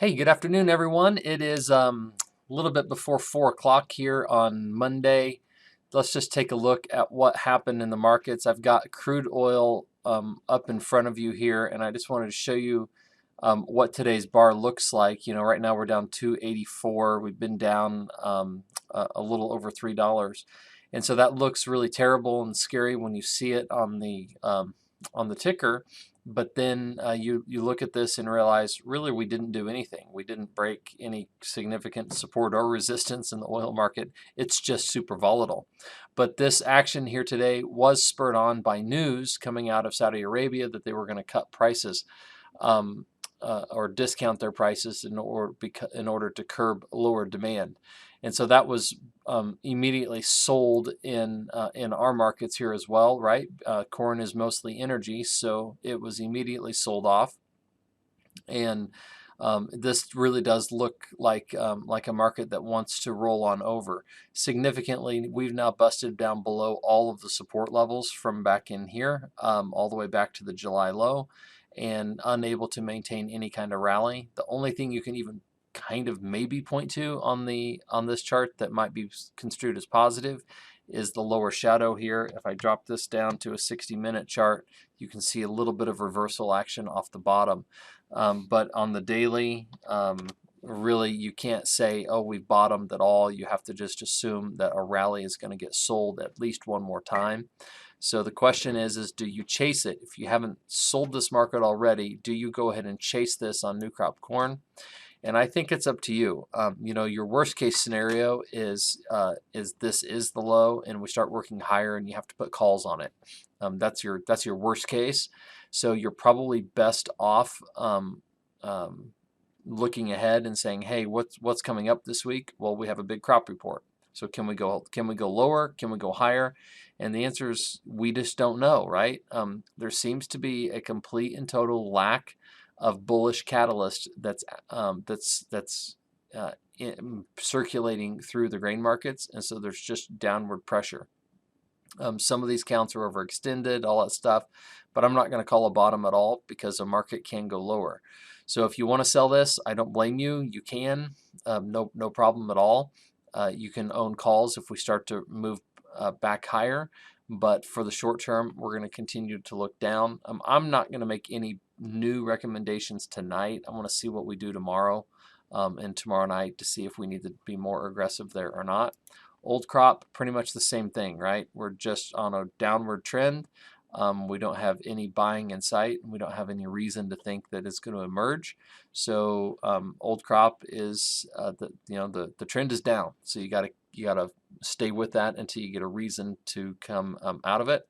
Hey, good afternoon, everyone. It is a little bit before 4 o'clock here on Monday. Let's just take a look at what happened in the markets. I've got crude oil up in front of you here, and I just wanted to show you what today's bar looks like. You know, right now we're down 284. We've been down a little over $3, and so that looks really terrible and scary when you see it on the ticker. But then you look at this and realize really we didn't do anything. We didn't break any significant support or resistance in the oil market. It's just super volatile. But this action here today was spurred on by news coming out of Saudi Arabia that they were going to cut prices. Or discount their prices in order to curb lower demand. And so that was immediately sold in our markets here as well, right? Corn is mostly energy, so it was immediately sold off. And this really does look like a market that wants to roll on over. Significantly, we've now busted down below all of the support levels from back in here, all the way back to the July low, and unable to maintain any kind of rally. The only thing you can even kind of maybe point to on this chart that might be construed as positive is the lower shadow here. If I drop this down to a 60-minute chart, you can see a little bit of reversal action off the bottom. But on the daily, really you can't say, oh, we've bottomed at all. You have to just assume that a rally is going to get sold at least one more time. So the question is do you chase it? If you haven't sold this market already, do you go ahead and chase this on new crop corn? And I think it's up to you. You know, your worst case scenario is this is the low, and we start working higher, and you have to put calls on it. That's your worst case. So you're probably best off looking ahead and saying, hey, what's coming up this week? Well, we have a big crop report. So can we go lower? Can we go higher? And the answer is we just don't know, right? There seems to be a complete and total lack of bullish catalyst that's circulating through the grain markets, and so there's just downward pressure. Some of these counts are overextended, all that stuff, but I'm not going to call a bottom at all because a market can go lower. So if you want to sell this, I don't blame you. You can, no problem at all. You can own calls if we start to move back higher, but for the short term, we're going to continue to look down. I'm not going to make any new recommendations tonight. I want to see what we do tomorrow and tomorrow night to see if we need to be more aggressive there or not. Old crop, pretty much the same thing, right? We're just on a downward trend. We don't have any buying in sight. We don't have any reason to think that it's going to emerge. So old crop is the trend is down. So you gotta stay with that until you get a reason to come out of it.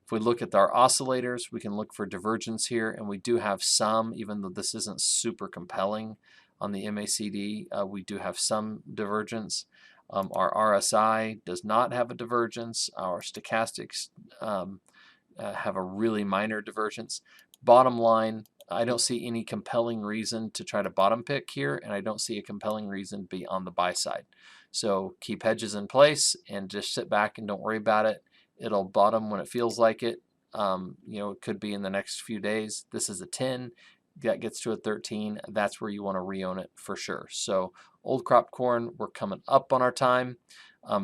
If we look at our oscillators, we can look for divergence here, and we do have some, even though this isn't super compelling on the MACD, we do have some divergence. Our RSI does not have a divergence. Our stochastics have a really minor divergence. Bottom line, I don't see any compelling reason to try to bottom pick here, and I don't see a compelling reason to be on the buy side. So keep hedges in place and just sit back and don't worry about it. It'll bottom when it feels like it. It could be in the next few days. This is a 10. That gets to a 13. That's where you want to re-own it for sure. So old crop corn, we're coming up on our time.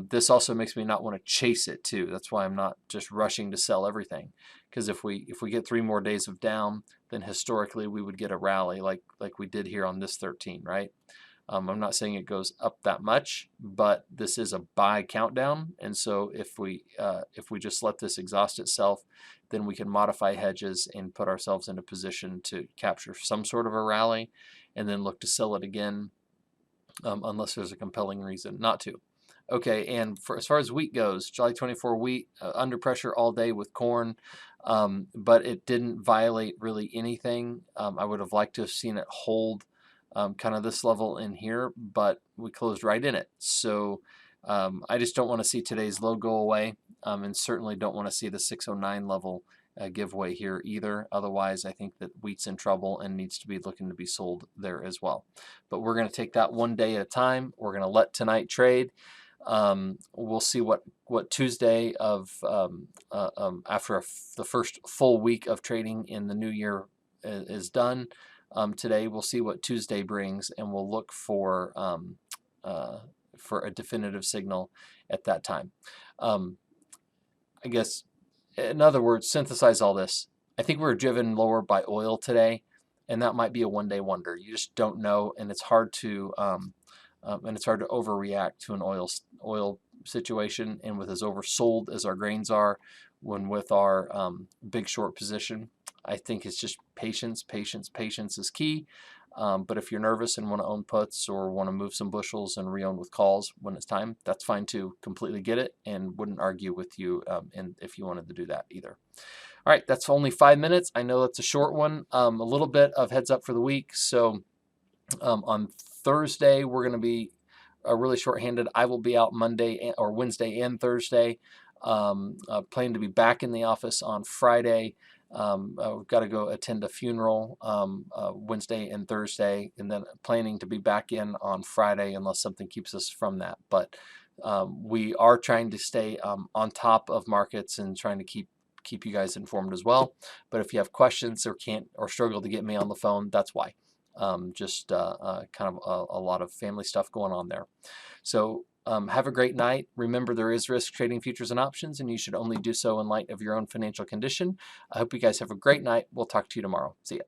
This also makes me not want to chase it too. That's why I'm not just rushing to sell everything. Because if we get 3 more days of down, then historically we would get a rally like we did here on this 13, right? I'm not saying it goes up that much, but this is a buy countdown, and so if we just let this exhaust itself, then we can modify hedges and put ourselves in a position to capture some sort of a rally, and then look to sell it again, unless there's a compelling reason not to. Okay, and as far as wheat goes, July 24 wheat under pressure all day with corn, but it didn't violate really anything. I would have liked to have seen it hold kind of this level in here, but we closed right in it. So I just don't want to see today's low go away, and certainly don't want to see the 609 level give way here either. Otherwise, I think that wheat's in trouble and needs to be looking to be sold there as well. But we're going to take that one day at a time. We're going to let tonight trade. We'll see what Tuesday of after the first full week of trading in the new year is done. today. We'll see what Tuesday brings, and we'll look for a definitive signal at that time. I guess, in other words, synthesize all this. I think we're driven lower by oil today, and that might be a one-day wonder. You just don't know, and it's hard to overreact to an oil situation. And with as oversold as our grains are, when with our big short position, I think it's just patience. Patience is key. But if you're nervous and want to own puts or want to move some bushels and re-own with calls when it's time, that's fine too. Completely get it, and wouldn't argue with you and if you wanted to do that either. All right, that's only 5 minutes. I know that's a short one. A little bit of heads up for the week. So on Thursday, we're going to be really short-handed. I will be out Monday or Wednesday and Thursday. Planning to be back in the office on Friday. We've got to go attend a funeral Wednesday and Thursday, and then planning to be back in on Friday unless something keeps us from that. But we are trying to stay on top of markets and trying to keep you guys informed as well. But if you have questions or can't or struggle to get me on the phone, that's why. Just kind of a lot of family stuff going on there. So have a great night. Remember, there is risk trading futures and options, and you should only do so in light of your own financial condition. I hope you guys have a great night. We'll talk to you tomorrow. See ya.